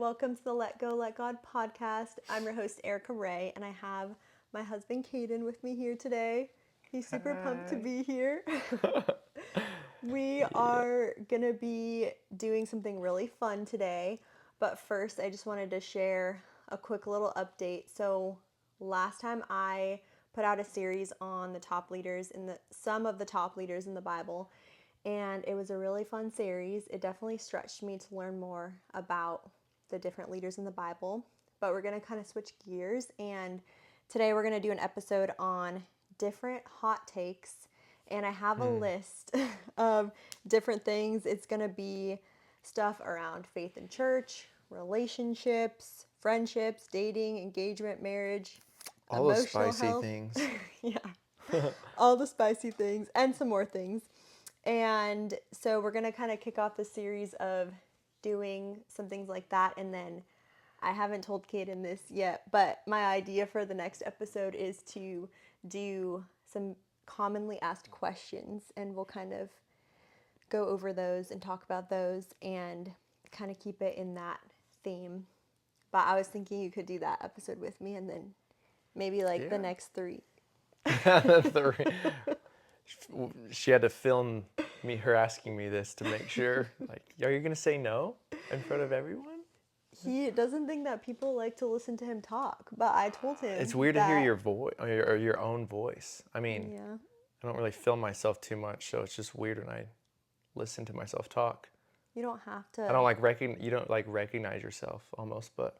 welcome to the Let Go, Let God podcast. I'm your host, Erika Ray, and I have my husband, Kaden, with me here today. He's super pumped to be here. We are going to be doing something really fun today, but first I just wanted to share a quick little update. So last time I put out a series on the top leaders some of the top leaders in the Bible, and it was a really fun series. It definitely stretched me to learn more about the different leaders in the Bible, but we're going to kind of switch gears, and today we're going to do an episode on different hot takes, and I have a list of different things. It's going to be stuff around faith in church, relationships, friendships, dating, engagement, marriage, all the emotional spicy health. things. Yeah, all the spicy things and some more things. And so we're going to kind of kick off the series of doing some things like that. And then I haven't told Kaden this yet, but my idea for the next episode is to do some commonly asked questions. And we'll kind of go over those and talk about those and kind of keep it in that theme. But I was thinking you could do that episode with me and then maybe the next 3. She had to film her asking me this to make sure. Like, are you going to say no in front of everyone? He doesn't think that people like to listen to him talk, but I told him It's weird to hear your voice or your own voice. I mean, Yeah. I don't really film myself too much, so it's just weird when I listen to myself talk. You don't have to. I don't you don't recognize yourself almost, but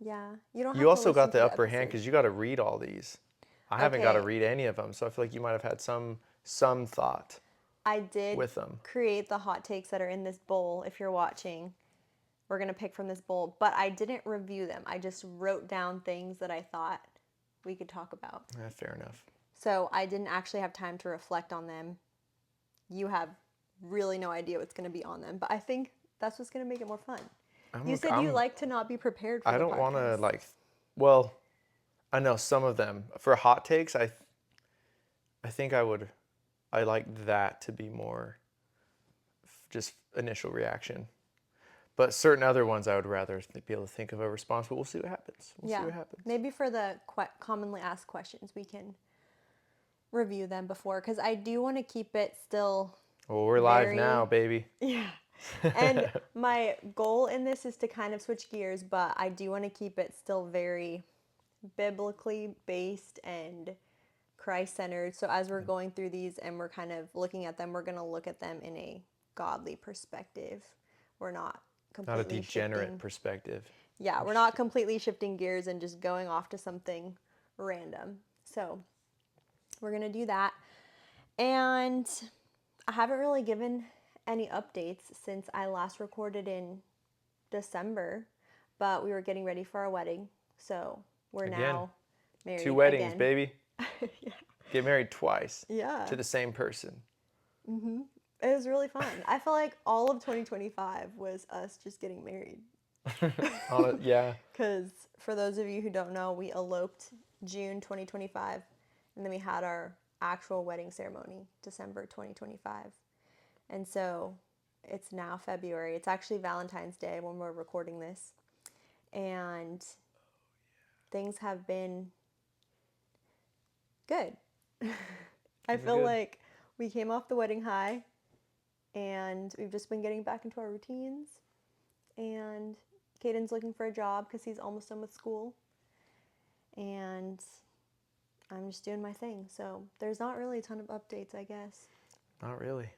Yeah. You don't have you to also listen got to the upper hand episode. because you got to read all these. I haven't got to Okay. read any of them, so I feel like you might have had some thought I did with them. create the hot takes that are in this bowl. If you're watching, we're going to pick from this bowl, but I didn't review them. I just wrote down things that I thought we could talk about. Fair enough. So I didn't actually have time to reflect on them. You have really no idea what's going to be on them, but I think that's what's going to make it more fun. You said you like to not be prepared for I the don't want to podcast. well, I know some of them. For hot takes, I think I like that to be more just initial reaction. But certain other ones I would rather be able to think of a response, but we'll see what happens. We'll see what happens. Maybe for the commonly asked questions, we can review them before, because I do want to keep it still. Well, we're live now, baby. Yeah. And my goal in this is to kind of switch gears, but I do want to keep it still very biblically based and Christ-centered. So as we're going through these and we're kind of looking at them, we're going to look at them in a godly perspective. We're not completely Not a degenerate perspective. Yeah, we're not completely shifting gears and just going off to something random. So we're going to do that. And I haven't really given any updates since I last recorded in December, but we were getting ready for our wedding. So we're now married 2 weddings, again. baby. Yeah. Get married twice. Yeah. To the same person. Mm-hmm. It was really fun. I feel like all of 2025 was us just getting married. Yeah. Because for those of you who don't know, we eloped June 2025, and then we had our actual wedding ceremony December 2025. And so it's now February. It's actually Valentine's Day when we're recording this. And things have been good. I feel like we came off the wedding high, and we've just been getting back into our routines. And Caden's looking for a job because he's almost done with school. And I'm just doing my thing. So there's not really a ton of updates, I guess. Not really.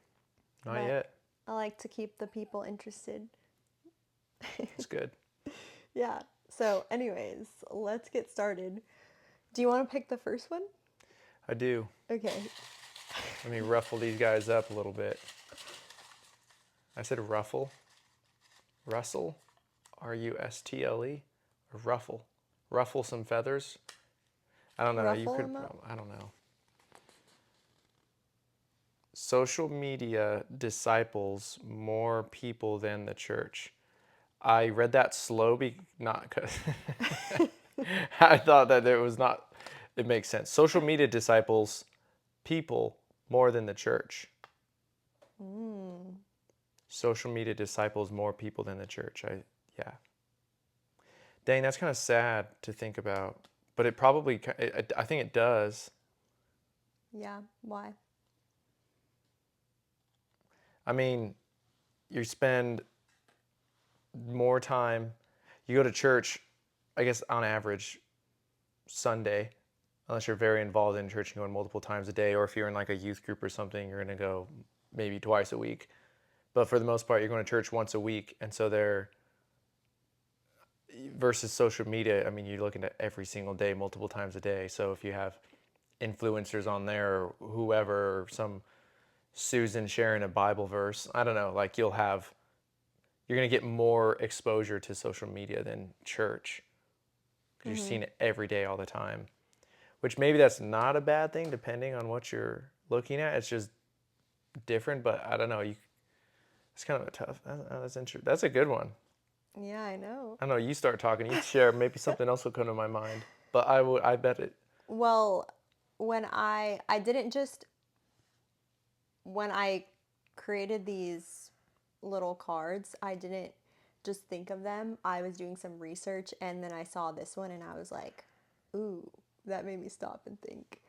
Not yet. I like to keep the people interested. It's good. Yeah. So anyways, let's get started. Do you want to pick the first one? I do. Okay. Let me ruffle these guys up a little bit. I said ruffle. Rustle. R-U-S-T-L-E. Or ruffle. Ruffle some feathers. I don't know. I don't know. Social media disciples more people than the church. I read that slow, not because I thought that it makes sense. Social media disciples people more than the church. Social media disciples more people than the church. Yeah. Dang, that's kind of sad to think about. But it probably, I think it does. Yeah, why? I mean, you spend more time, you go to church, I guess on average, Sunday, unless you're very involved in church and going multiple times a day, or if you're in like a youth group or something, you're going to go maybe twice a week. But for the most part, you're going to church once a week. And so they're, versus social media, I mean, you're looking at every single day, multiple times a day. So if you have influencers on there or whoever, or some Susan sharing a Bible verse, I don't know, like you're going to get more exposure to social media than church because you're seeing it every day, all the time. Which maybe that's not a bad thing depending on what you're looking at. It's just different, but I don't know. It's kind of a tough. That's interesting. That's a good one. Yeah, I know. I don't know. You start talking. You share. Maybe something else will come to my mind. But I bet it. Well, when I didn't just when I created these little cards, I didn't just think of them. I was doing some research and then I saw this one and I was like, ooh, that made me stop and think.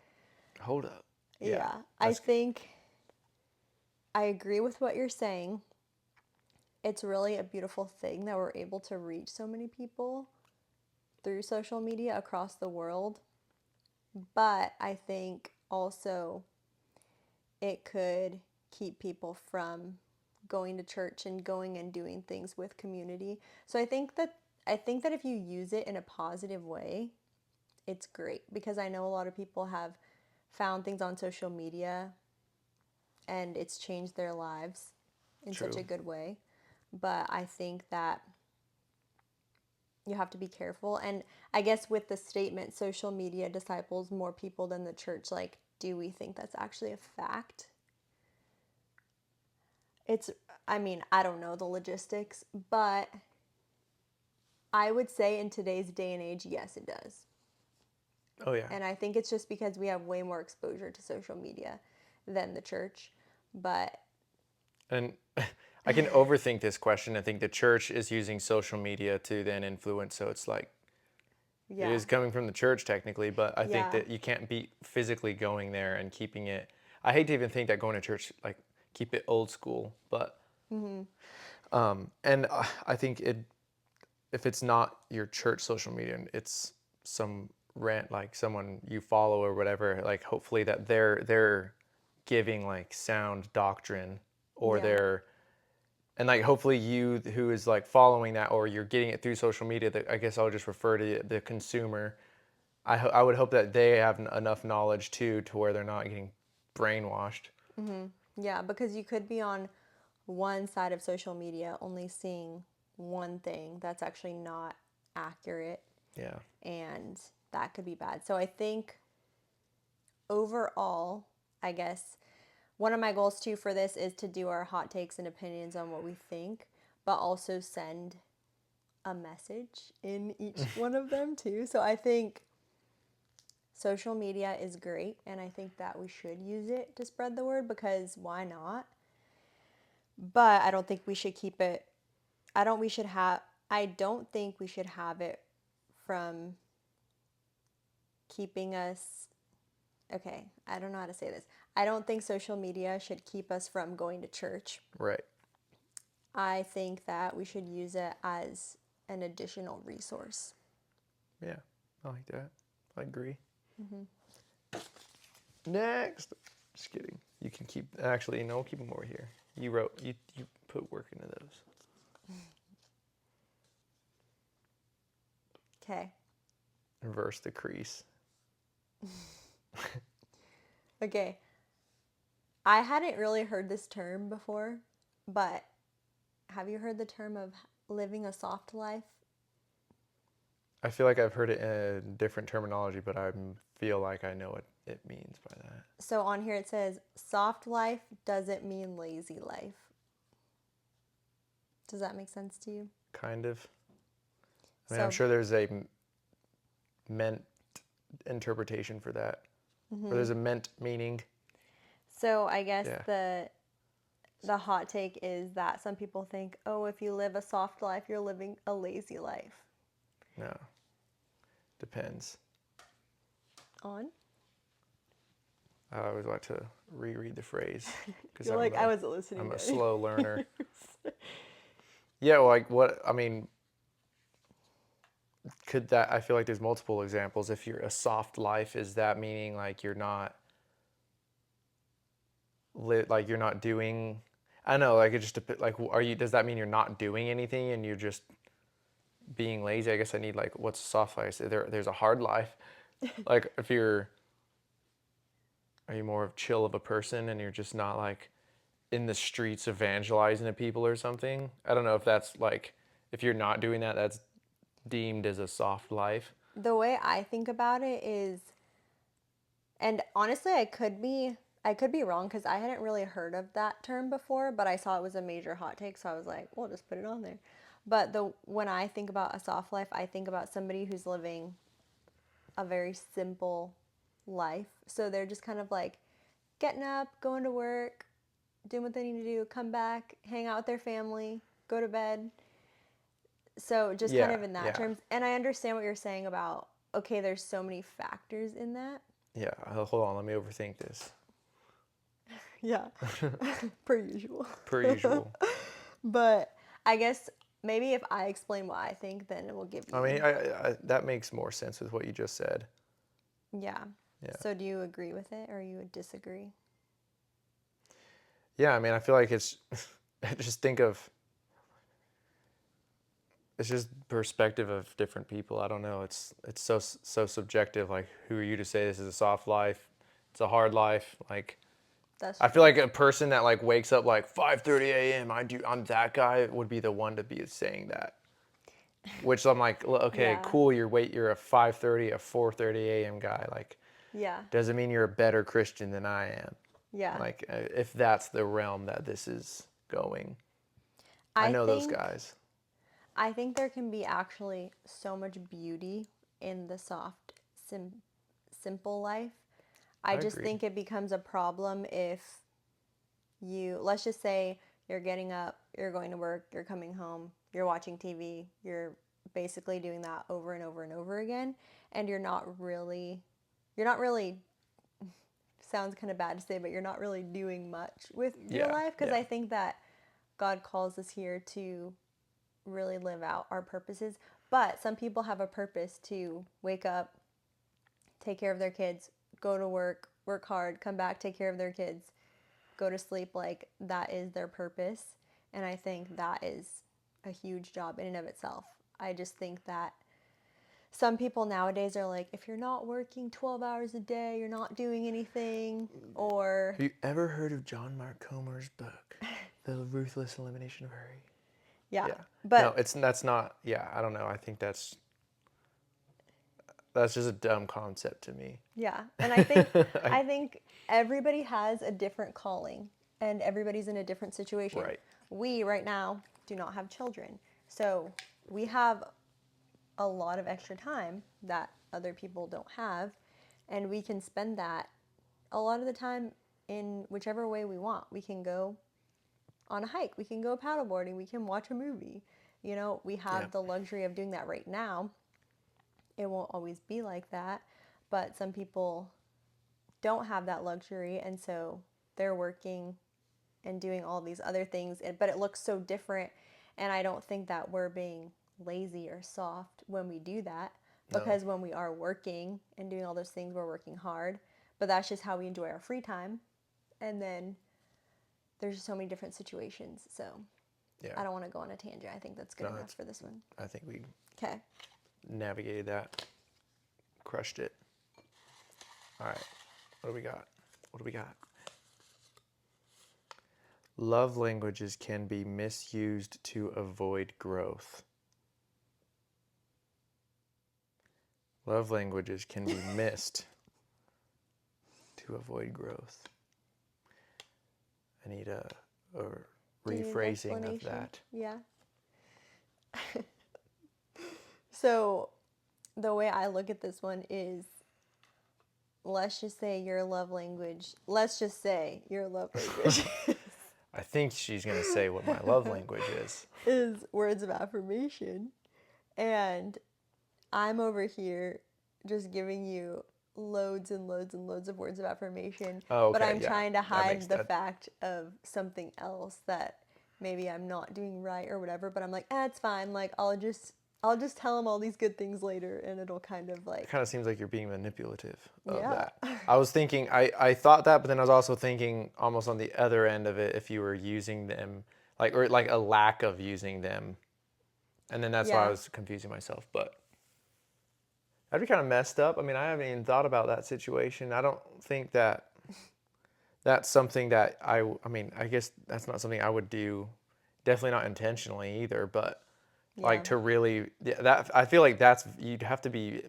Hold up. Yeah. Yeah, I think I agree with what you're saying. It's really a beautiful thing that we're able to reach so many people through social media across the world. But I think also it could keep people from going to church and going and doing things with community. So I think that if you use it in a positive way, it's great because I know a lot of people have found things on social media and it's changed their lives in such True. a good way. But I think that you have to be careful. And I guess with the statement, social media disciples more people than the church, like, do we think that's actually a fact? It's, I mean, I don't know the logistics, but I would say in today's day and age, yes, it does. Oh yeah. And I think it's just because we have way more exposure to social media than the church. But And I can overthink this question. I think the church is using social media to then influence. So it's like it yeah, is coming from the church technically, but I think yeah, that you can't be physically going there and keeping it. I hate to even think that going to church like keep it old school, but and I think it if it's not your church social media, and it's some rant like someone you follow or whatever, like hopefully that they're giving like sound doctrine or yeah. they're and like hopefully you who is like following that or you're getting it through social media that I guess I'll just refer to the consumer. I would hope that they have enough knowledge too to where they're not getting brainwashed. Yeah, because you could be on one side of social media only seeing one thing that's actually not accurate, Yeah. and that could be bad. So I think overall, I guess one of my goals too for this is to do our hot takes and opinions on what we think, but also send a message in each one of them too. So I think social media is great and I think that we should use it to spread the word because why not? But I don't think we should keep it I don't think we should have it from keeping us okay, I don't know how to say this. I don't think social media should keep us from going to church. Right. I think that we should use it as an additional resource. Yeah. I like that. I agree. Next. Just kidding. You can keep actually, we'll keep them over here. You put work into those. Okay. Reverse the crease. Okay. I hadn't really heard this term before, but have you heard the term of living a soft life? I feel like I've heard it in different terminology, but I feel like I know what it means by that. So on here it says soft life doesn't mean lazy life. Does that make sense to you? Kind of. I mean, I'm So, sure there's a meant interpretation for that. Or there's a meant meaning. so I guess Yeah. the hot take is that some people think, "Oh, if you live a soft life, you're living a lazy life." No. Depends. On? I always like to reread the phrase because You're like, I wasn't listening. I'm a Daddy. slow learner. Yeah, well, like what, I mean, could that, I feel like there's multiple examples. If you're a soft life, is that meaning like you're not, like you're not doing, I don't know, like it just, like, does that mean you're not doing anything and you're just being lazy? I guess I need like, what's a soft life? There's a hard life. Like if you're, are you more of chill of a person and you're just not like in the streets evangelizing to people or something? I don't know if that's like, if you're not doing that, that's deemed as a soft life. The way I think about it is, and honestly, I could be wrong because I hadn't really heard of that term before, but I saw it was a major hot take, so I was like, well, just put it on there. But when I think about a soft life, I think about somebody who's living a very simple life. So they're just kind of like getting up, going to work, doing what they need to do, come back, hang out with their family, go to bed. So just kind Yeah, of in that yeah, terms. And I understand what you're saying about, okay, there's so many factors in that. yeah. Hold on, let me overthink this. Yeah, per usual. Per usual. But I guess maybe if I explain what I think, then it will give I you. mean, that makes more sense with what you just said. Yeah. Yeah. So do you agree with it or you would disagree? Yeah, I mean, I feel like it's, just think of, it's just perspective of different people. I don't know. It's so subjective. Like, who are you to say this is a soft life? It's a hard life. Like, That's I true. feel like a person that like wakes up like 5:30 a.m. I'm that guy would be the one to be saying that. Which I'm like, okay, Yeah. cool. You're a 5:30, a 4:30 a.m. guy. Like, Yeah. doesn't mean you're a better Christian than I am. Yeah. Like, if that's the realm that this is going, I I know those think guys. I think there can be actually so much beauty in the soft, simple life. I I just agree. think it becomes a problem if you, let's just say you're getting up, you're going to work, you're coming home, you're watching TV, you're basically doing that over and over and over again, and you're not really, sounds kind of bad to say, but you're not really doing much with your Yeah, life because yeah, I think that God calls us here to really live out our purposes. But some people have a purpose to wake up, take care of their kids, go to work, work hard, come back, take care of their kids, go to sleep. Like that is their purpose. And I think that is a huge job in and of itself. I just think that some people nowadays are like, if you're not working 12 hours a day, you're not doing anything. Or, Have you ever heard of John Mark Comer's book, The Ruthless Elimination of Hurry? yeah. Yeah. No, But that's not. Yeah, I don't know. I think that's just a dumb concept to me. yeah. And I think everybody has a different calling and everybody's in a different situation. Right. We right now do not have children. So we have a lot of extra time that other people don't have, and we can spend that a lot of the time in whichever way we want. We can go on a hike, we can go paddleboarding, we can watch a movie. You know, we have Yeah. the luxury of doing that right now. It won't always be like that, but some people don't have that luxury, and so they're working and doing all these other things, but it looks so different. And I don't think that we're being lazy or soft when we do that, No. because when we are working and doing all those things, we're working hard. But that's just how we enjoy our free time. And then there's so many different situations. So Yeah. I don't want to go on a tangent. I think that's good No, enough for this one. I think we Okay. navigated that, crushed it. All right. What do we got? What do we got? Love languages can be misused to avoid growth. Love languages can be missed to avoid growth. I need a Do you need an rephrasing of explanation? that. Yeah. So the way I look at this one is, let's just say your love language. Let's just say your love language I think she's going to say what my love language is. is words of affirmation. And I'm over here just giving you loads and loads and loads of words of affirmation, Oh, but okay, I'm yeah. trying to That makes hide the that. fact of something else that maybe I'm not doing right or whatever, but I'm like, it's fine. Like I'll just tell him all these good things later and it'll kind of It like kind of seems like you're being manipulative of yeah. that. I was thinking, I thought that, but then I was also thinking almost on the other end of it, if you were using them, like, or like a lack of using them. And then that's why I Yeah. was confusing myself. But that'd be kind of messed up. I mean, I haven't even thought about that situation. I don't think that that's something that I mean, I guess that's not something I would do. Definitely not intentionally either, but Yeah. like to really, yeah, that I feel like that's, you'd have to be,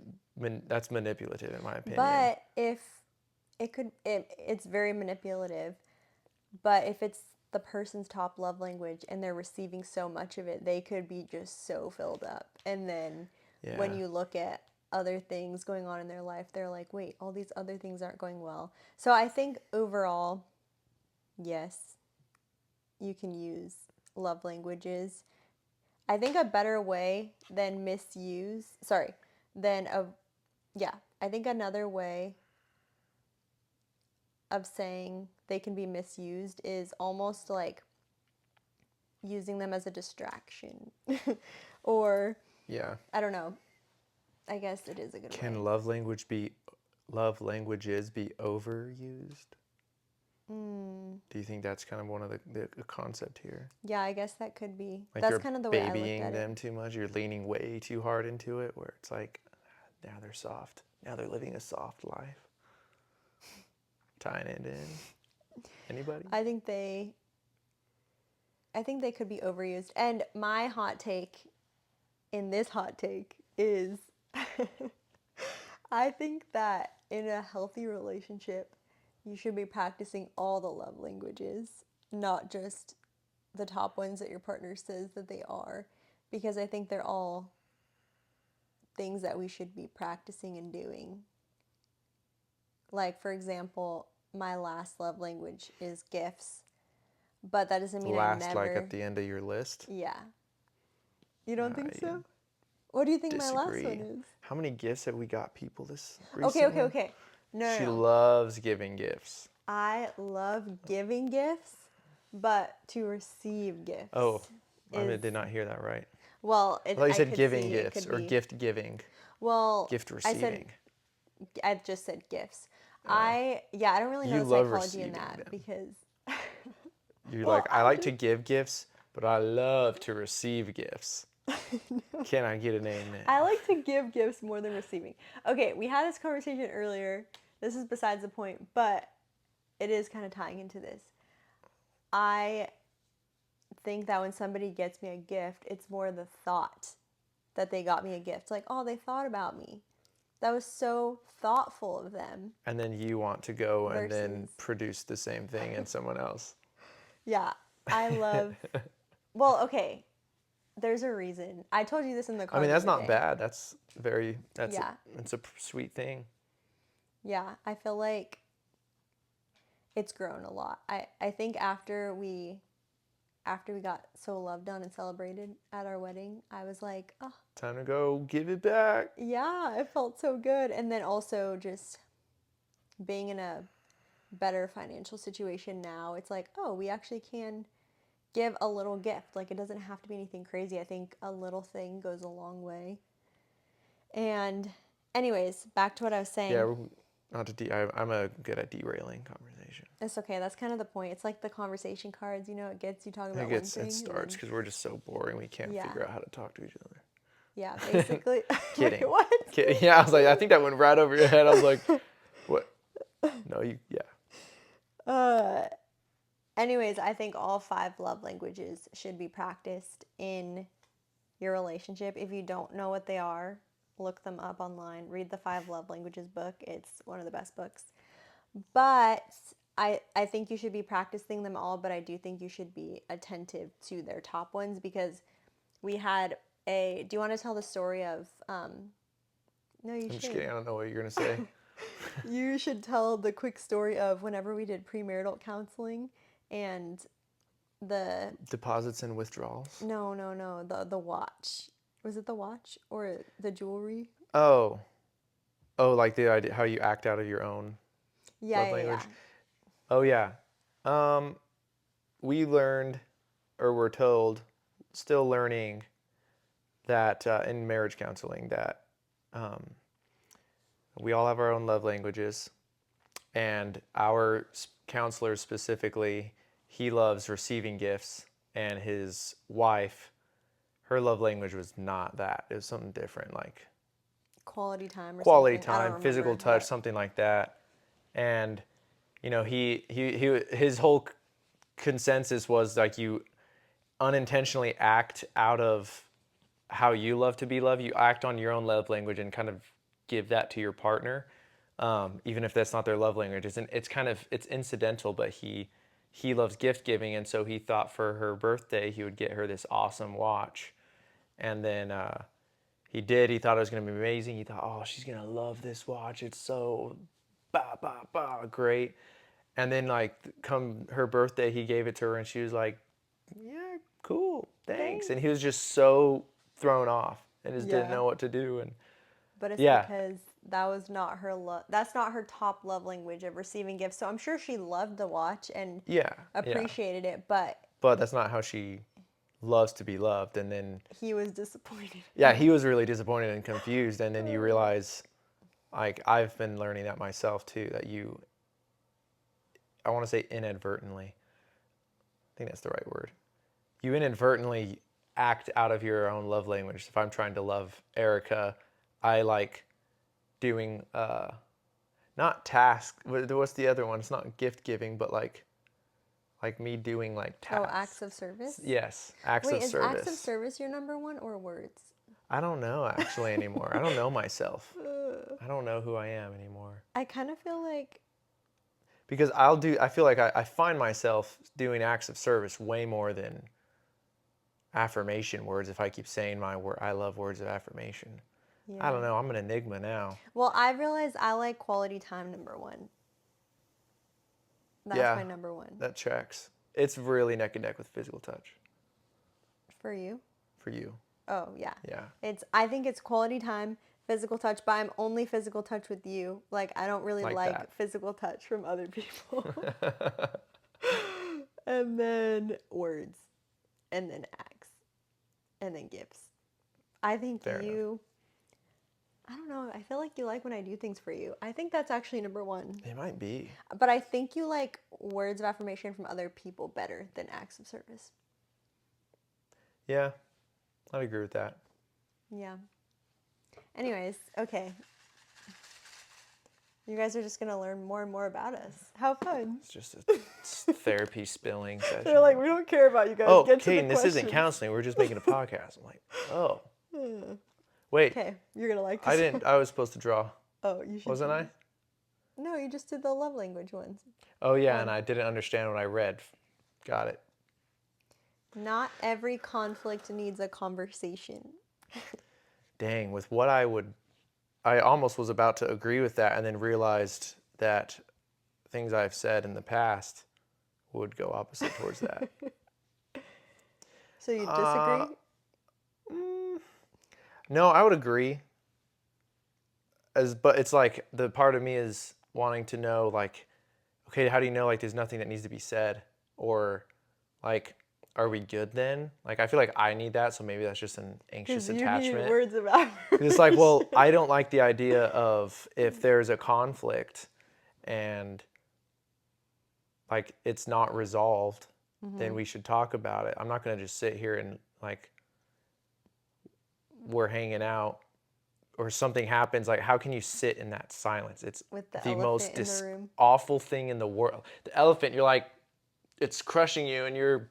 that's manipulative in my opinion. But if it's very manipulative, but if it's the person's top love language and they're receiving so much of it, they could be just so filled up. And then when Yeah. you look at other things going on in their life, they're like, wait, all these other things aren't going well. So I think overall, yes, you can use love languages. I think a better way than misuse, sorry, than a, yeah, I think another way of saying they can be misused is almost like using them as a distraction. Or Yeah. I don't know. I guess it is a good way. Can love languages be overused? Do you think that's kind of one of the concept here? Yeah, I guess that could be. Like That's you're kind of the way I looked babying at it. them too much. You're leaning way too hard into it, where it's like, now they're soft. Now they're living a soft life. Tying it in. Anybody? I think they could be overused. And my hot take in this hot take is I think that in a healthy relationship, you should be practicing all the love languages, not just the top ones that your partner says that they are, because I think they're all things that we should be practicing and doing. Like, for example, my last love language is gifts, but that doesn't mean I Last, like never, at the end of your list? yeah. You don't think I so? What do you think my last one disagree. is? How many gifts have we got people this Okay, okay, recently? okay. No, no, She no. loves giving gifts. I love giving gifts, but to receive Oh, gifts I is, did not hear that right. well, I thought you I said could giving see it gifts could or be, gift giving, well, gift I said, receiving. I just said gifts. Oh, Yeah, I don't really know you the love psychology in receiving that them. because, You're well, like, I I like to just, give gifts, but I love to receive gifts. Can I get an amen? I like to give gifts more than receiving. Okay, we had this conversation earlier. This is besides the point, but it is kind of tying into this. I think that when somebody gets me a gift, it's more the thought that they got me a gift. Like, oh, they thought about me. That was so thoughtful of them. And then you want to go and then Versus, produce the same thing in someone else. yeah, I love, well, okay, there's a reason. I told you this in the I car mean, the that's other not day. bad. That's Yeah, a sweet thing. yeah, I feel like it's grown a lot. I think after we got so loved on and celebrated at our wedding, I was like, oh, Time to go give it back. yeah, it felt so good. And then also just being in a better financial situation now, it's like, oh, we actually can give a little gift. Like, it doesn't have to be anything crazy. I think a little thing goes a long way. And, anyways, back to what I was saying. Yeah, not to I'm a good at derailing conversation. It's okay. That's kind of the point. It's like the conversation cards. You know, it gets you talking about one thing. It starts because we're just so boring. We can't Yeah. figure out how to talk to each other. Yeah, basically. Kidding. Wait, what? Kidding. Yeah, I was like, I think that went right over your head. I was like, what? No, Uh, Anyways, I think all 5 love languages should be practiced in your relationship. If you don't know what they are, look them up online. Read the 5 love languages book. It's one of the best books. But I think you should be practicing them all, but I do think you should be attentive to their top ones because we had do you want to tell the story of, no, you I'm should. just kidding. I don't know what you're going to say. You should tell the quick story of whenever we did premarital counseling and the Deposits and withdrawals. no, the watch. Was it the watch or the jewelry? Oh, like the idea how you act out of your own Yeah, love yeah, yeah. language. Oh yeah. Um, we learned, or were told, still learning that in marriage counseling that um, we all have our own love languages, and our counselor specifically, he loves receiving gifts, and his wife, her love language was not that. It was something different, like Quality time or quality something. I don't time, physical remember, touch, but something like that. And his whole consensus was like you unintentionally act out of how you love to be loved. You act on your own love language and kind of give that to your partner, even if that's not their love language. It's incidental, but he loves gift giving, and so he thought for her birthday he would get her this awesome watch, and then he did. He thought it was going to be amazing. He thought, oh, she's going to love this watch. It's so great. And then like come her birthday, he gave it to her, and she was like, yeah, cool, thanks. And thanks. he was just so thrown off and just didn't Yeah. know what to do. And But it's yeah, because that was not her love. That's not her top love language of receiving gifts. So I'm sure she loved the watch and yeah, yeah. appreciated it, but But that's not how she loves to be loved. And then, he was disappointed. yeah, he was really disappointed and confused. And then you realize, like, I've been learning that myself too, that I want to say inadvertently, I think that's the right word. You inadvertently act out of your own love language. If I'm trying to love Erica, I like doing, not task. What's the other one? It's not gift giving, but like me doing like Oh, tasks. acts of service? Yes, acts Wait, of is acts of service. service your number one or words? I don't know actually anymore. I don't know myself. I don't know who I am anymore. I kind of feel like, Because I feel like I find myself doing acts of service way more than affirmation words if I keep saying I love words of affirmation. I yeah. don't know. I'm an enigma now. Well, I realized I like quality time number one. That's Yeah, my number one. that checks. It's really neck and neck with physical touch For you? for you. Oh, yeah. Yeah. I think it's quality time, physical touch, but I'm only physical touch with you. Like, I don't really Like like that. physical touch from other people. And then words, and then acts, and then gifts. I think Fair enough. I don't know, I feel like you like when I do things for you. I think that's actually number one. It might be. But I think you like words of affirmation from other people better than acts of service. Yeah, I'd agree with that. Yeah. Anyways, okay. You guys are just going to learn more and more about us. How fun. It's just a therapy spilling session. They're like, we don't care about you guys. Oh, Get to the Kaden, this isn't questions." counseling. We're just making a podcast. I'm like, oh. Wait, Okay, you're going to like this. I didn't. I was supposed to draw, Oh, you should. wasn't I? No, you just did the love language ones. Oh yeah, and I didn't understand what I read. Got it. Not every conflict needs a conversation. Dang, with what I almost was about to agree with that, and then realized that things I've said in the past would go opposite towards that. So you disagree? No, I would agree. But it's like the part of me is wanting to know, like, okay, how do you know like there's nothing that needs to be said, or like, are we good then? Like, I feel like I need that, so maybe that's just an anxious Because you attachment. need words of affirmation. It's like, well, I don't like the idea of if there's a conflict and like it's not resolved, then we should talk about it. I'm not going to just sit here and like we're hanging out or something happens. Like, how can you sit in that silence? It's With the the most elephant in the room. awful thing in the world. The elephant, you're like, it's crushing you and you're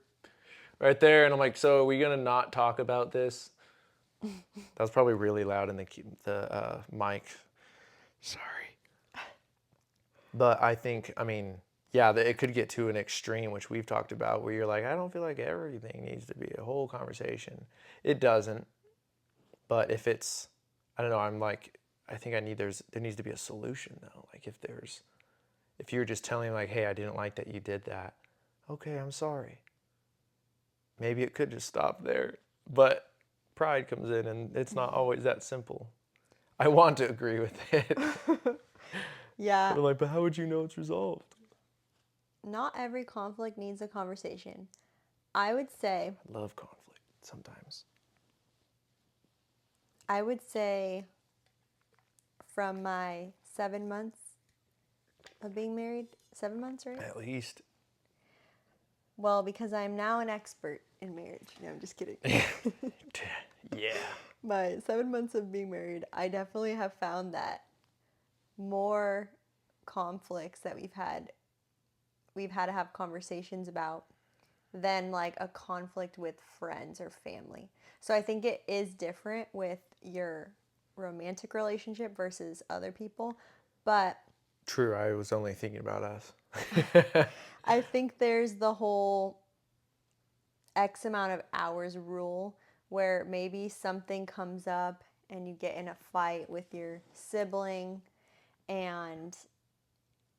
right there. And I'm like, so are we going to not talk about this? That was probably really loud in the mic. Sorry. But I think, I mean, yeah, it could get to an extreme, which we've talked about, where you're like, I don't feel like everything needs to be a whole conversation. It doesn't. But if it's, I don't know, I'm like, I think there needs to be a solution though. Like if you're just telling me like, hey, I didn't like that you did that. Okay, I'm sorry. Maybe it could just stop there. But pride comes in, and it's not always that simple. I want to agree with it. Yeah. But I'm like, but how would you know it's resolved? Not every conflict needs a conversation. I would say I love conflict sometimes. from my 7 months of being married, 7 months, right? At least. Well, because I'm now an expert in marriage. No, I'm just kidding. Yeah. My 7 months of being married, I definitely have found that more conflicts that we've had to have conversations about than like a conflict with friends or family. So I think it is different with your romantic relationship versus other people, but True, I was only thinking about us. I think there's the whole X amount of hours rule where maybe something comes up and you get in a fight with your sibling and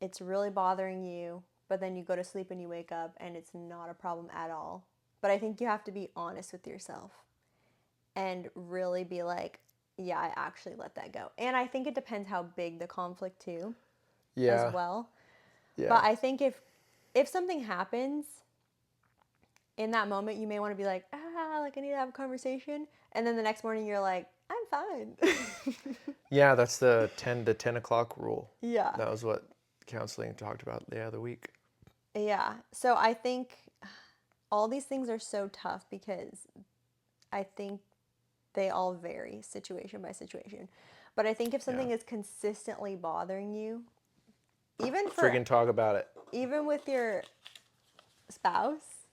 it's really bothering you, but then you go to sleep and you wake up and it's not a problem at all. But I think you have to be honest with yourself and really be like, yeah, I actually let that go. And I think it depends how big the conflict too, Yeah. as well. Yeah. But I think if something happens in that moment, you may want to be like, like I need to have a conversation, and then the next morning you're like, I'm fine. Yeah, that's the 10 o'clock rule. Yeah. That was what counseling talked about the other week. Yeah. So I think all these things are so tough because I think they all vary situation by situation. But I think if something is consistently bothering you, Friggin' talk about it. even with your spouse,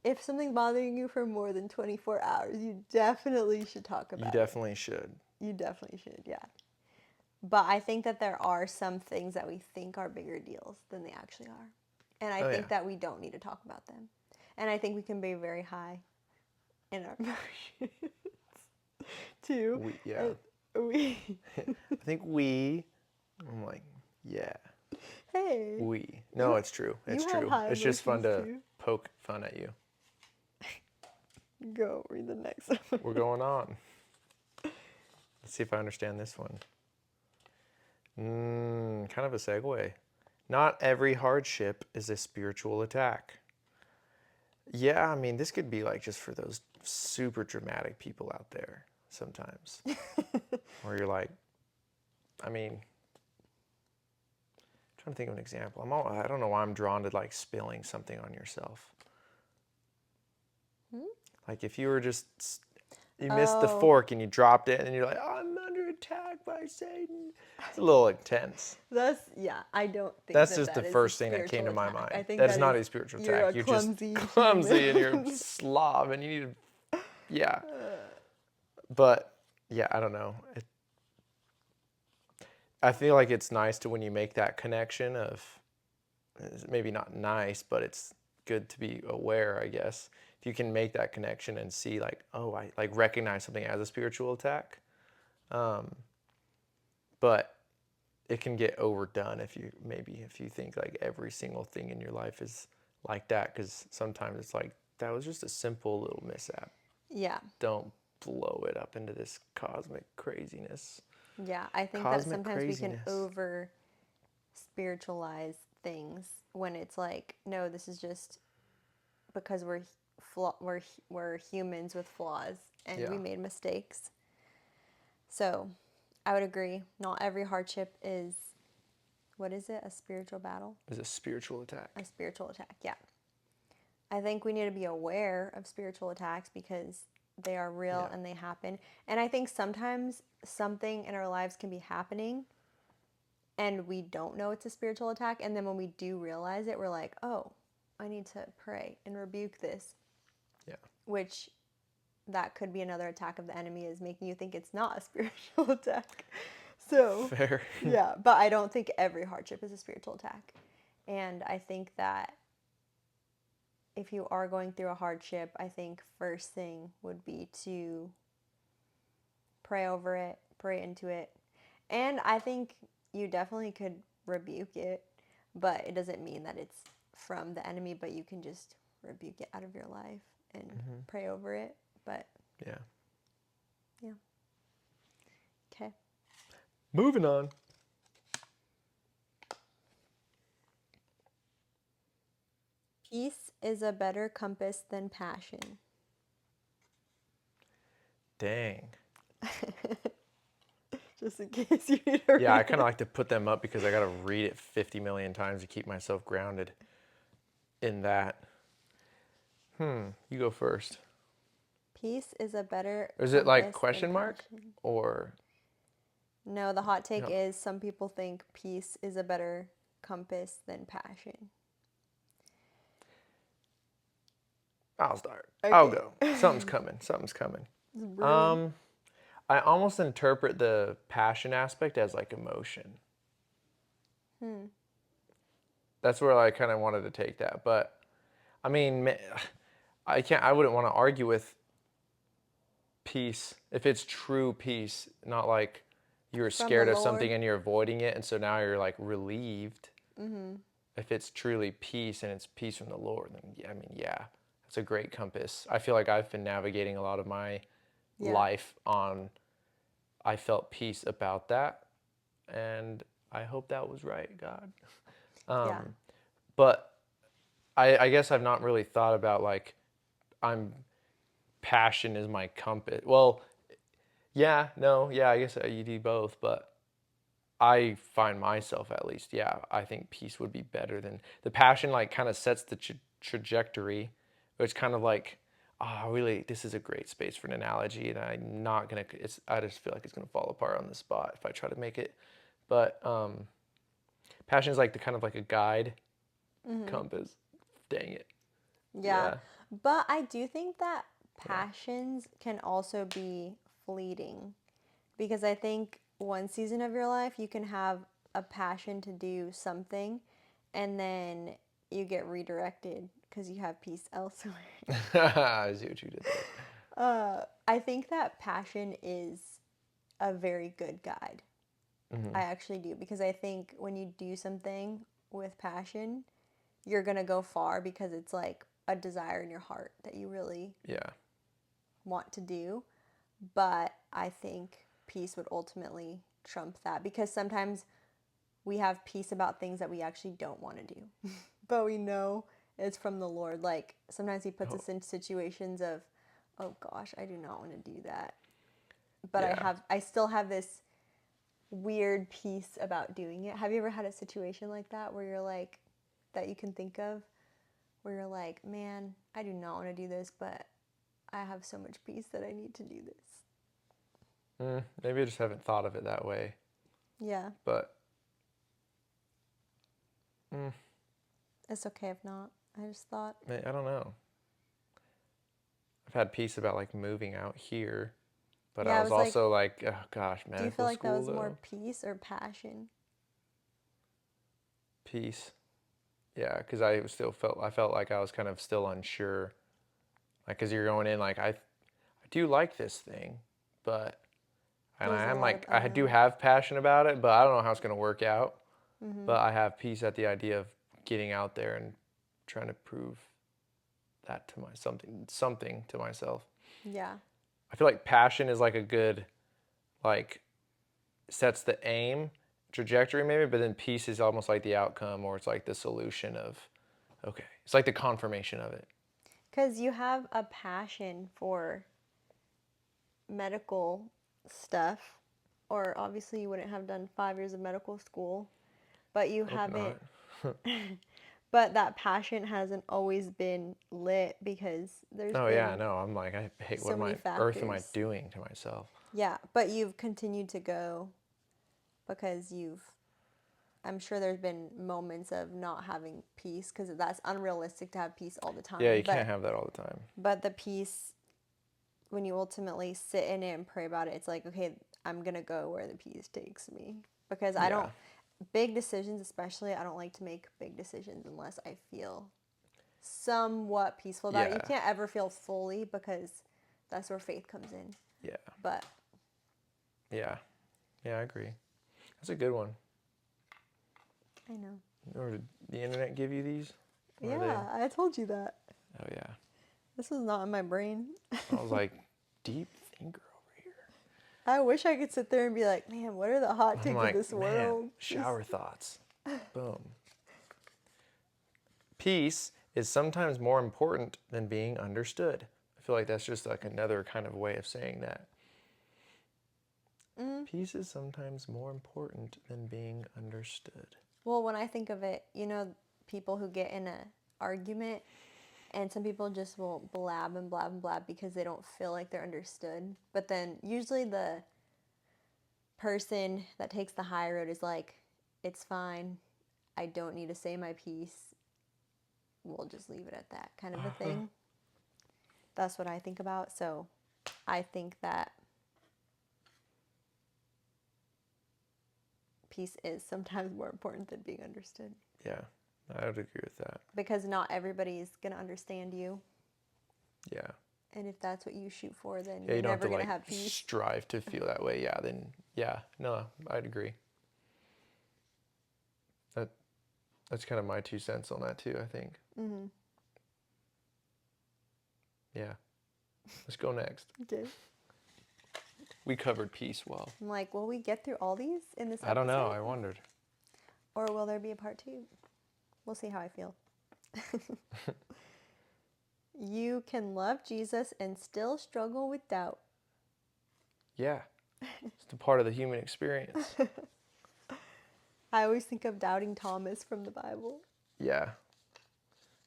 if something's bothering you for more than 24 hours, you definitely should talk about it. You definitely should. You definitely should, yeah. But I think that there are some things that we think are bigger deals than they actually are. And I think that we don't need to talk about them. And I think we can be very high in our emotions too. I think I'm like, yeah. Hey. No, it's true. It's true. It's just fun to poke fun at you. Go read the next one. We're going on. Let's see if I understand this one. Kind of a segue. Not every hardship is a spiritual attack. Yeah, I mean, this could be like just for those super dramatic people out there sometimes. Where you're like, I mean, I'm trying to think of an example. I don't know why I'm drawn to like spilling something on yourself. Like if you were you missed the fork and you dropped it and you're like, oh, I'm under attack by Satan. It's a little intense. I don't think that's just the first thing that came to my mind. I think that is not a spiritual attack. You're clumsy just clumsy and you're a slob and you need to, yeah. But yeah, I don't know. I feel like it's nice when you make that connection of, maybe not nice, but it's good to be aware, I guess. If you can make that connection and see like, oh, I like recognize something as a spiritual attack. But it can get overdone if you think like every single thing in your life is like that, because sometimes it's like, that was just a simple little mishap. Yeah. Don't blow it up into this cosmic craziness. Yeah, I think that sometimes we can over spiritualize things when it's like, no, this is just because we're humans with flaws and we made mistakes. So I would agree. Not every hardship is, what is it? A spiritual battle? Is a spiritual attack. A spiritual attack, yeah. I think we need to be aware of spiritual attacks because they are real and they happen. And I think sometimes something in our lives can be happening and we don't know it's a spiritual attack. And then when we do realize it, we're like, oh, I need to pray and rebuke this. Yeah. Which that could be another attack of the enemy, is making you think it's not a spiritual attack. So, fair. Yeah, but I don't think every hardship is a spiritual attack. And I think that if you are going through a hardship, I think first thing would be to pray over it, pray into it. And I think you definitely could rebuke it, but it doesn't mean that it's from the enemy, but you can just rebuke it out of your life and pray over it. But yeah. Yeah. Okay. Moving on. Peace is a better compass than passion. Dang. Just in case you need to Yeah, I read kind of it. like to put them up because I got to read it 50 million times to keep myself grounded in that. You go first. Peace is a better Is it like compass than question mark passion. or No, the hot take no? is some people think peace is a better compass than passion. I'll start. I'll Okay. go. Something's coming. Something's coming. It's brewing. I almost interpret the passion aspect as like emotion. That's where I kind of wanted to take that, but I mean, I wouldn't want to argue with peace if it's true peace, not like you're From the scared of Lord. something and you're avoiding it, and so now you're like relieved. If it's truly peace and it's peace from the Lord, then yeah, I mean, yeah, that's a great compass. I feel like I've been navigating a lot of my Yeah. life on. I felt peace about that, and I hope that was right, God. Yeah. But I guess I've not really thought about like I'm passion is my compass. Well, yeah, no, yeah, I guess you do both, but I find myself at least, yeah, I think peace would be better than the passion. Like kind of sets the trajectory. It's kind of like, really, this is a great space for an analogy, and I'm not gonna. It's I just feel like it's gonna fall apart on the spot if I try to make it. But passion is like the kind of like a guide compass. Dang it. Yeah. Yeah. But I do think that passions can also be fleeting because I think one season of your life you can have a passion to do something and then you get redirected because you have peace elsewhere. I see what you did there. I think that passion is a very good guide. I actually do because I think when you do something with passion, you're going to go far because it's like a desire in your heart that you really Yeah. want to do. But I think peace would ultimately trump that because sometimes we have peace about things that we actually don't want to do, but we know it's from the Lord. Like sometimes He puts Oh, us in situations of, oh gosh, I do not want to do that. But yeah. I still have this weird peace about doing it. Have you ever had a situation like that where you're like, that you can think of, where you're like, man, I do not want to do this, but I have so much peace that I need to do this? Maybe I just haven't thought of it that way, Yeah, but it's okay if not. I just thought, I don't know. I've had peace about like moving out here, but I yeah, I was was like, also like, oh gosh, do you feel medical like that school was more though. peace or passion? Peace. Yeah, because I felt like I was kind of still unsure, like because you're going in like I do like this thing, but and There's I a am lot of like I do unknown. have passion about it, but I don't know how it's gonna work out. But I have peace at the idea of getting out there and trying to prove that to something to myself. Yeah, I feel like passion is like a good like sets the aim trajectory maybe, but then peace is almost like the outcome or it's like the solution of okay. It's like the confirmation of it. because you have a passion for medical stuff, or obviously you wouldn't have done 5 years of medical school, but you Hope haven't, not. but that passion hasn't always been lit because there's Oh yeah, been no, I'm like I hate what so am many I earth am I factors. doing to myself? Yeah, but you've continued to go because I'm sure there's been moments of not having peace because that's unrealistic to have peace all the Yeah, time. you can't have that all the time. But the peace, when you ultimately sit in it and pray about it, it's like, okay, I'm going to go where the peace takes me. Because I don't, Yeah. big decisions especially, I don't like to make big decisions unless I feel somewhat peaceful about it. You Yeah. can't ever feel fully because that's where faith comes in. Yeah. But Yeah. Yeah, I agree. That's a good one. I know. Or did the internet give you these? Or are they? Yeah, I told you that. Oh yeah. This was not in my brain. I was like, deep thinker over here. I wish I could sit there and be like, man, what are the hot I'm takes of like, this man, world? shower thoughts. Boom. Peace is sometimes more important than being understood. I feel like that's just like another kind of way of saying that. Peace is sometimes more important than being understood. Well, when I think of it, people who get in an argument, and some people just will blab and blab and blab because they don't feel like they're understood. But then usually the person that takes the high road is like, it's fine. I don't need to say my piece. We'll just leave it at that kind of a thing. That's what I think about. So I think that peace is sometimes more important than being understood. Yeah, I would agree with that. Because not everybody's going to understand you. Yeah. And if that's what you shoot for, then Yeah, you're you don't have never to going to like have peace. strive to feel that way. Yeah, then no, I'd agree. That's kind of my 2 cents on that too, I think. Mm-hmm. Yeah. Let's go next. Okay. We covered peace well. I'm like, will we get through all these in this episode? I don't know. I wondered. Or will there be a part 2? We'll see how I feel. You can love Jesus and still struggle with doubt. Yeah. It's a part of the human experience. I always think of doubting Thomas from the Bible. Yeah.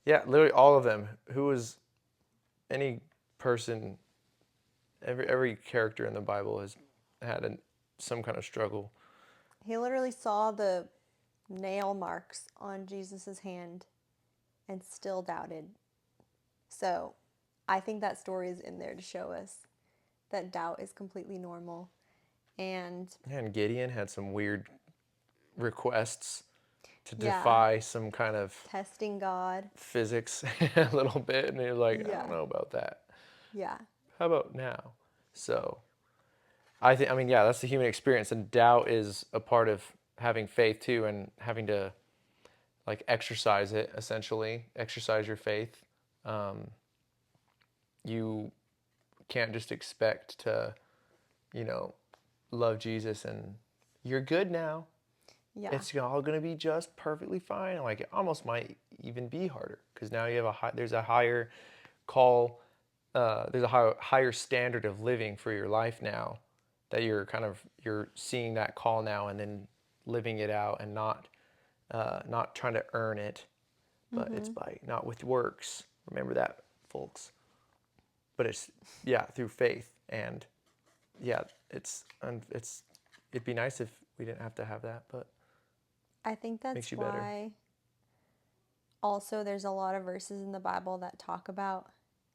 Yeah, literally all of them. Who was any person, every character in the Bible has had some kind of struggle. He literally saw the nail marks on Jesus' hand and still doubted. So I think that story is in there to show us that doubt is completely normal. And Gideon had some weird requests to Yeah. defy some kind of testing God. physics a little bit, and he was like, I Yeah. don't know about that. Yeah. How about now? So I mean, yeah, that's the human experience, and doubt is a part of having faith too, and having to like exercise it, essentially exercise your faith. You can't just expect to, love Jesus and you're good now. Yeah. It's all going to be just perfectly fine. Like, it almost might even be harder because now you have there's a higher call, there's a higher standard of living for your life now, that you're seeing that call now and then living it out, and not trying to earn it, but it's by not with works. Remember that, folks. But it's through faith, and it'd be nice if we didn't have to have that, but I think that's makes you why better. Also there's a lot of verses in the Bible that talk about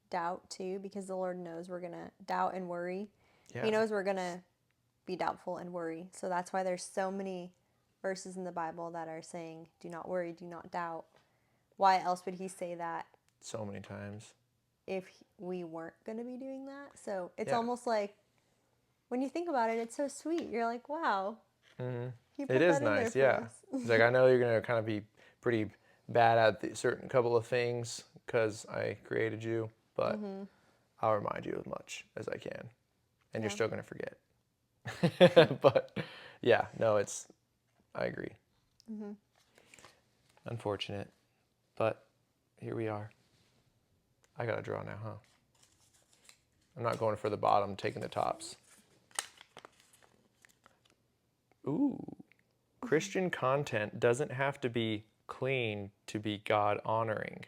doubt too, because the Lord knows we're going to doubt and worry. Yeah. He knows we're going to be doubtful and worry. So that's why there's so many verses in the Bible that are saying, do not worry, do not doubt. Why else would he say that So many times. if we weren't going to be doing that? So it's Yeah. almost like, when you think about it, it's so sweet. You're like, wow. Mm-hmm. He put It is that in nice, there yeah. for us. It's like, I know you're going to kind of be pretty bad at the certain couple of things because I created you, but I'll remind you as much as I can, and you're Yeah. still going to forget. But yeah, no, I agree. Unfortunate, but here we are. I got to draw now, huh? I'm not going for the bottom, I'm taking the tops. Ooh. Christian content doesn't have to be clean to be God honoring.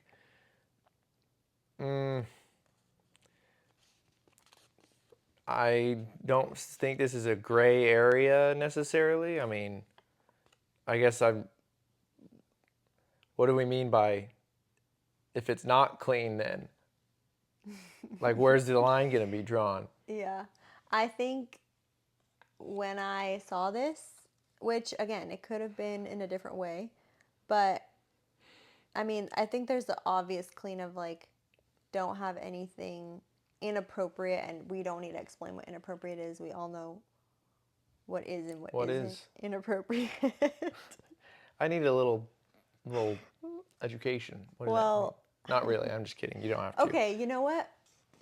I don't think this is a gray area necessarily. I mean, I guess what do we mean by if it's not clean then? Like, where's the line going to be drawn? Yeah. I think when I saw this, which again, it could have been in a different way, but I mean, I think there's the obvious clean of like, don't have anything inappropriate, and we don't need to explain what inappropriate is. We all know what is and what isn't is? inappropriate. I need a little education. What does that mean? Well, Not really. I'm just kidding. You don't have to. okay, you know what?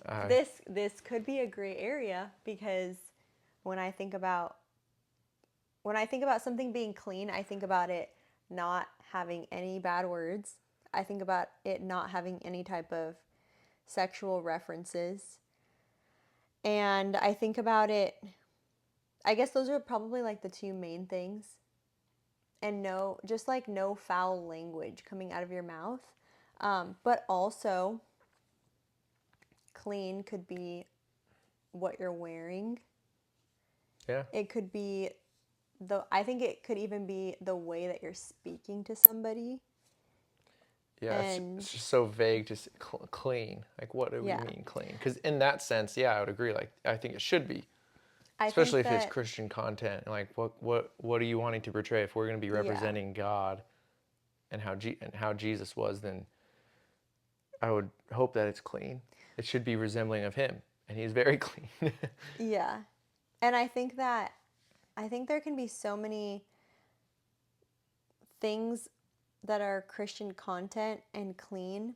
Uh, This could be a gray area because when I think about something being clean, I think about it not having any bad words. I think about it not having any type of sexual references. And I think about it, I guess those are probably like the two main things. And no foul language coming out of your mouth. But also, clean could be what you're wearing. Yeah. It could be I think it could even be the way that you're speaking to somebody. Yeah, it's just so vague to say clean. Like, what do we Yeah. mean clean? Because in that sense, yeah, I would agree. Like, I think it should be, I especially think if it's that, Christian content. Like, what are you wanting to portray? If we're going to be representing God and how Jesus was, then I would hope that it's clean. It should be resembling of Him, and He's very clean. yeah. And I think there can be so many things that are Christian content and clean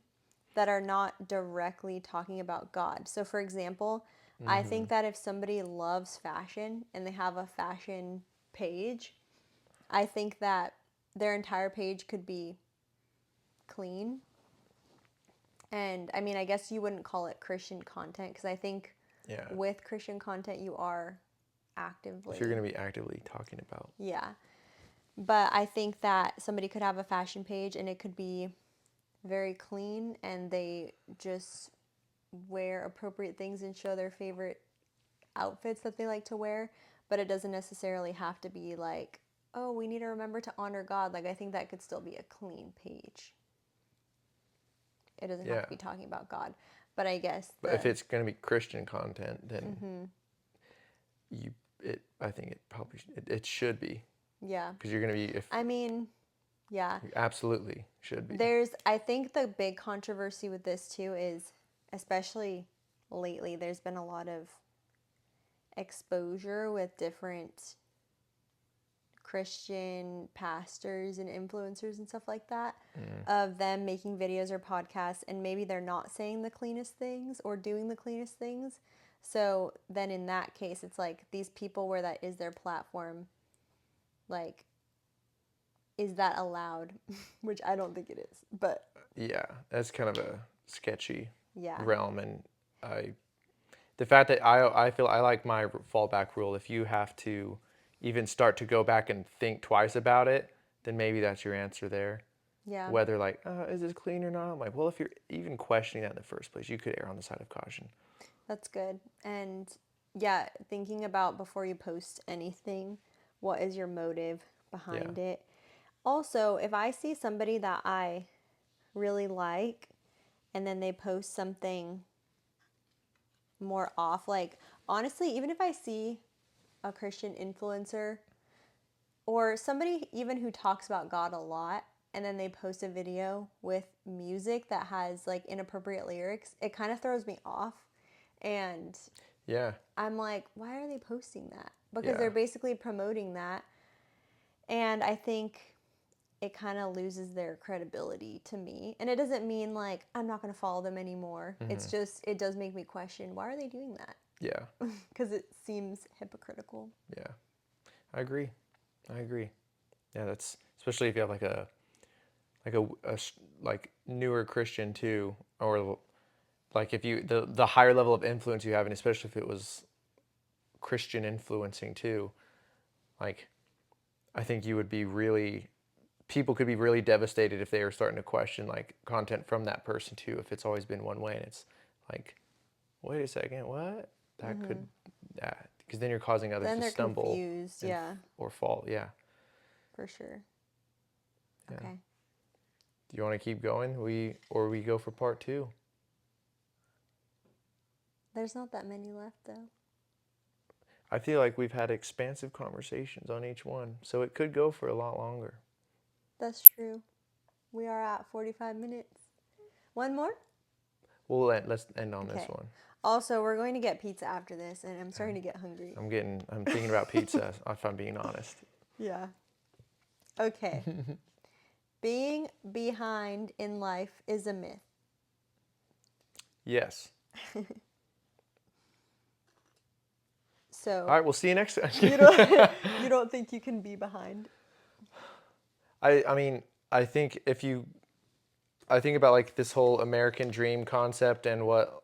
that are not directly talking about God. So, for example, I think that if somebody loves fashion and they have a fashion page, I think that their entire page could be clean. And I mean, I guess you wouldn't call it Christian content because I think Yeah. with Christian content, you are actively. If you're going to be actively talking about. Yeah. But I think that somebody could have a fashion page and it could be very clean and they just wear appropriate things and show their favorite outfits that they like to wear, but it doesn't necessarily have to be like, oh, we need to remember to honor God. Like, I think that could still be a clean page. It doesn't have to be talking about God. But I guess But if it's going to be Christian content, then I think it should be. Yeah. Because you're going to be, I mean, yeah. you absolutely should be. I think the big controversy with this too is, especially lately, there's been a lot of exposure with different Christian pastors and influencers and stuff like that of them making videos or podcasts and maybe they're not saying the cleanest things or doing the cleanest things. So then in that case, it's like these people where that is their platform, like, is that allowed? Which I don't think it is, but Yeah, that's kind of a sketchy yeah. realm, and the fact that I feel I like my fallback rule. If you have to even start to go back and think twice about it, then maybe that's your answer there. Yeah. Whether like, is this clean or not? I'm like, well, if you're even questioning that in the first place, you could err on the side of caution. That's good. And yeah, thinking about before you post anything, what is your motive behind it? Also, if I see somebody that I really like and then they post something more off, like honestly, even if I see a Christian influencer or somebody even who talks about God a lot and then they post a video with music that has like inappropriate lyrics, it kind of throws me off. And Yeah. I'm like, why are they posting that? Because they're basically promoting that. And I think it kind of loses their credibility to me. And it doesn't mean like I'm not going to follow them anymore. It's just, it does make me question, why are they doing that? Yeah. Because it seems hypocritical. Yeah. I agree. Yeah, that's especially if you have like newer Christian too, or like if you the higher level of influence you have, and especially if it was Christian influencing too, like I think you would be really people could be really devastated if they were starting to question like content from that person too, if it's always been one way and it's like, wait a second, what? That could, because then you're causing others to stumble. Then they're confused, or fall, for sure. Yeah. Okay. Do you want to keep going? We go for part 2? There's not that many left though. I feel like we've had expansive conversations on each one, so it could go for a lot longer. That's true. We are at 45 minutes. One more? Let's end on this one. Also, we're going to get pizza after this, and I'm starting to get hungry. I'm thinking about pizza, if I'm being honest. Yeah. Okay. Being behind in life is a myth. Yes. All So right, we'll see you next time. you don't you don't think you can be behind? I mean, I think I think about like this whole American dream concept and what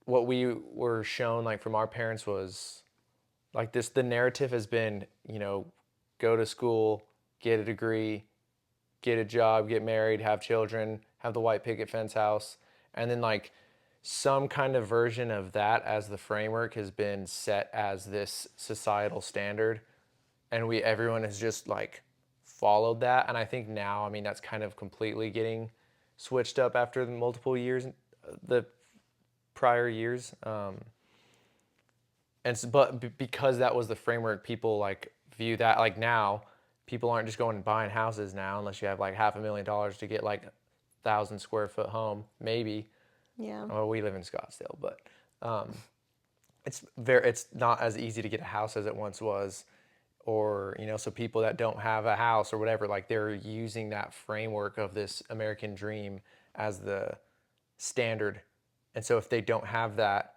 we were shown like from our parents was like the narrative has been, go to school, get a degree, get a job, get married, have children, have the white picket fence house, and then like some kind of version of that as the framework has been set as this societal standard, and everyone has just like followed that. And I think now, I mean, that's kind of completely getting switched up after the multiple years, the prior years. Because that was the framework, people like view that like now people aren't just going and buying houses now unless you have like $500,000 to get like 1,000 square foot home, maybe. Yeah. Oh, we live in Scottsdale, but it's not as easy to get a house as it once was, or so people that don't have a house or whatever, like they're using that framework of this American dream as the standard. And so if they don't have that,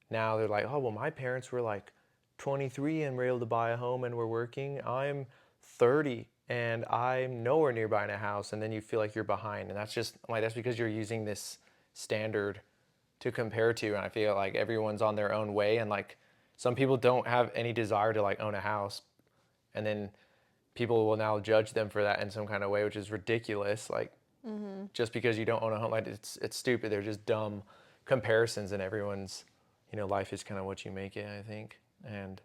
now they're like, oh, well, my parents were like 23 and were able to buy a home and were working. I'm 30 and I'm nowhere near buying a house. And then you feel like you're behind. And that's just like, that's because you're using this standard to compare to. And I feel like everyone's on their own way. And like some people don't have any desire to like own a house. And then people will now judge them for that in some kind of way, which is ridiculous. Like just because you don't own a home, like it's stupid. They're just dumb comparisons, and everyone's life is kind of what you make it, I think. And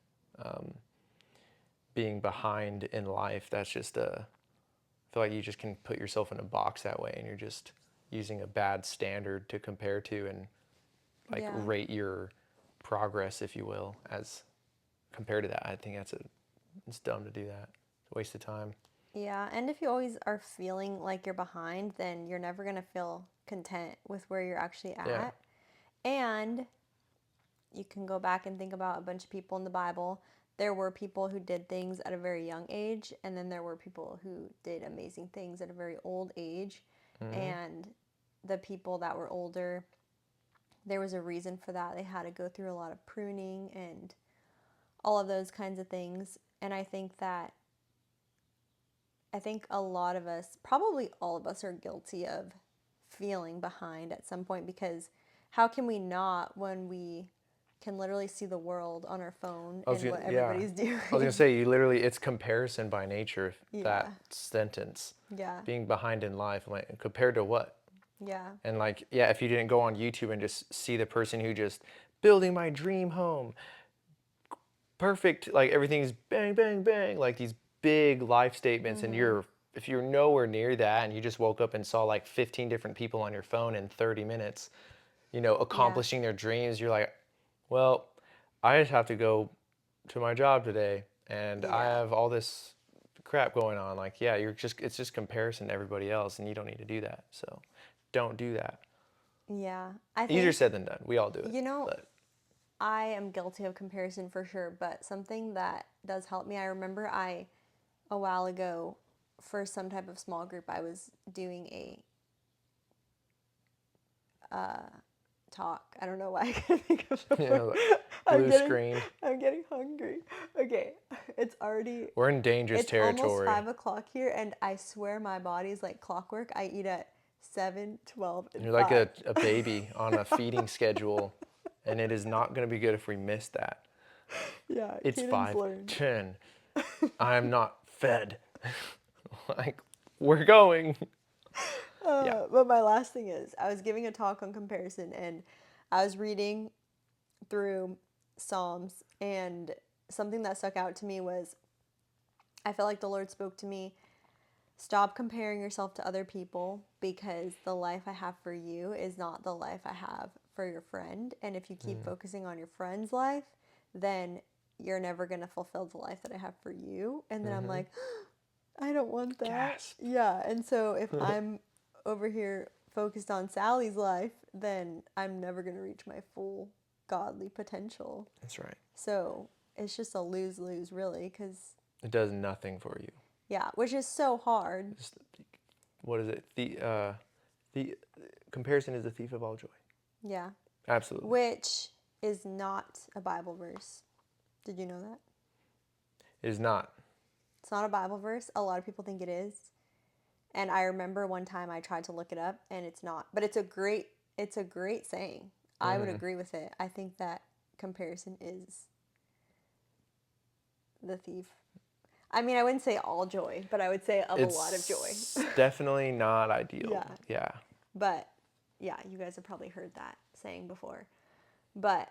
being behind in life, that's just I feel like you just can put yourself in a box that way, and you're just using a bad standard to compare to and like rate your progress, if you will, as compared to that. I think it's dumb to do that. It's a waste of time. Yeah, and if you always are feeling like you're behind, then you're never going to feel content with where you're actually at. Yeah. And you can go back and think about a bunch of people in the Bible. There were people who did things at a very young age, and then there were people who did amazing things at a very old age. And the people that were older, there was a reason for that. They had to go through a lot of pruning and all of those kinds of things. And I think a lot of us, probably all of us, are guilty of feeling behind at some point, because how can we not when we can literally see the world on our phone and what everybody's doing? I was gonna say, it's comparison by nature. That sentence. Yeah. Being behind in life, like compared to what? Yeah. And like, if you didn't go on YouTube and just see the person who just building my dream home, perfect, like everything's bang, bang, bang, like these big life statements, and if you're nowhere near that, and you just woke up and saw like 15 different people on your phone in 30 minutes, accomplishing their dreams, you're like, well, I just have to go to my job today, and I have all this crap going on. Like, it's just comparison to everybody else, and you don't need to do that. So don't do that. Yeah. Easier said than done. We all do it. But I am guilty of comparison for sure, but something that does help me, I remember a while ago, for some type of small group, I was doing a talk. I don't know why I can't think of the word. Blue screen. I'm getting hungry. Okay, we're in dangerous territory. It's almost 5:00 here, and I swear my body's like clockwork. I eat at 7, 12, and You're 5. like a baby on a feeding schedule, and it is not going to be good if we miss that. Yeah, it's 5:10. I'm not fed. Like, we're going. But my last thing is, I was giving a talk on comparison, and I was reading through Psalms, and something that stuck out to me was, I felt like the Lord spoke to me, stop comparing yourself to other people, because the life I have for you is not the life I have for your friend. And if you keep focusing on your friend's life, then you're never going to fulfill the life that I have for you. And then I'm like, I don't want that. Gasp. Yeah. And so if I'm over here focused on Sally's life, then I'm never going to reach my full godly potential. That's right. So it's just a lose-lose, really, because it does nothing for you. Yeah, which is so hard. What is it? The comparison is the thief of all joy. Yeah. Absolutely. Which is not a Bible verse. Did you know that? It is not. It's not a Bible verse. A lot of people think it is. And I remember one time I tried to look it up and it's not. But it's a great saying. I would agree with it. I think that comparison is the thief. I mean, I wouldn't say all joy, but I would say of a lot of joy. It's definitely not ideal. Yeah. Yeah. But yeah, you guys have probably heard that saying before. But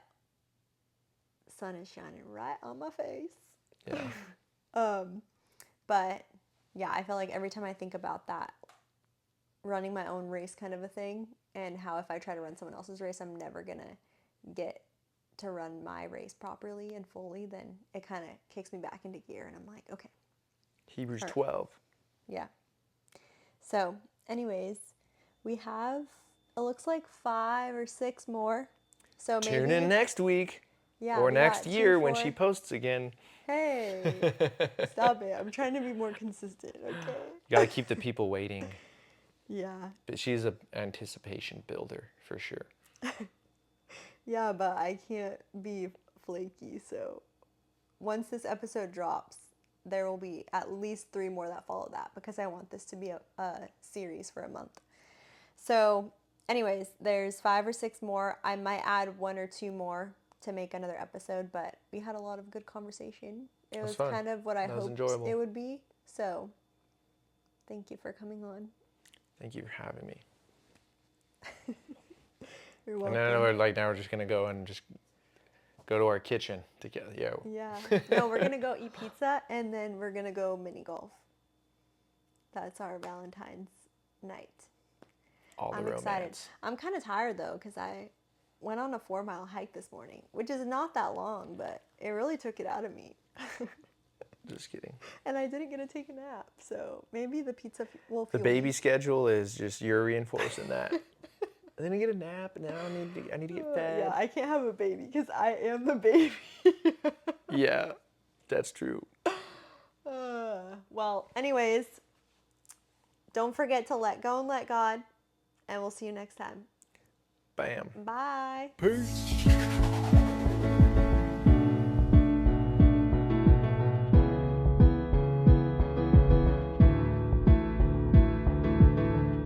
sun is shining right on my face. Yeah. But yeah, I feel like every time I think about that, running my own race kind of a thing, and how if I try to run someone else's race, I'm never going to get to run my race properly and fully, then it kind of kicks me back into gear, and I'm like, okay. Hebrews 12. Yeah. So, anyways, we have, it looks like 5 or 6 more. So maybe Tune in next week. Yeah, or we next got year 2, when 4. she posts again. Hey, stop it. I'm trying to be more consistent, okay? You got to keep the people waiting. Yeah. But she's an anticipation builder for sure. Yeah, but I can't be flaky. So once this episode drops, there will be at least 3 more that follow that, because I want this to be a series for a month. So anyways, there's 5 or 6 more. I might add 1 or 2 more to make another episode, but we had a lot of good conversation. It was fun. kind of what I That was hoped enjoyable. it would be. So thank you for coming on. Thank you for having me. You're And welcome. then now we're just gonna go and just go to our kitchen together. Yeah. No, we're gonna go eat pizza and then we're gonna go mini golf. That's our Valentine's night. All the I'm romance. excited. I'm kind of tired though, because I went on a 4-mile hike this morning, which is not that long, but it really took it out of me. Just kidding. And I didn't get to take a nap, so maybe the pizza will The feel baby schedule is just you're reinforcing that. I didn't get a nap, and now I need to get fed. Yeah, I can't have a baby because I am the baby. Yeah, that's true. Well, anyways, don't forget to let go and let God, and we'll see you next time. Bam. Bye. Peace.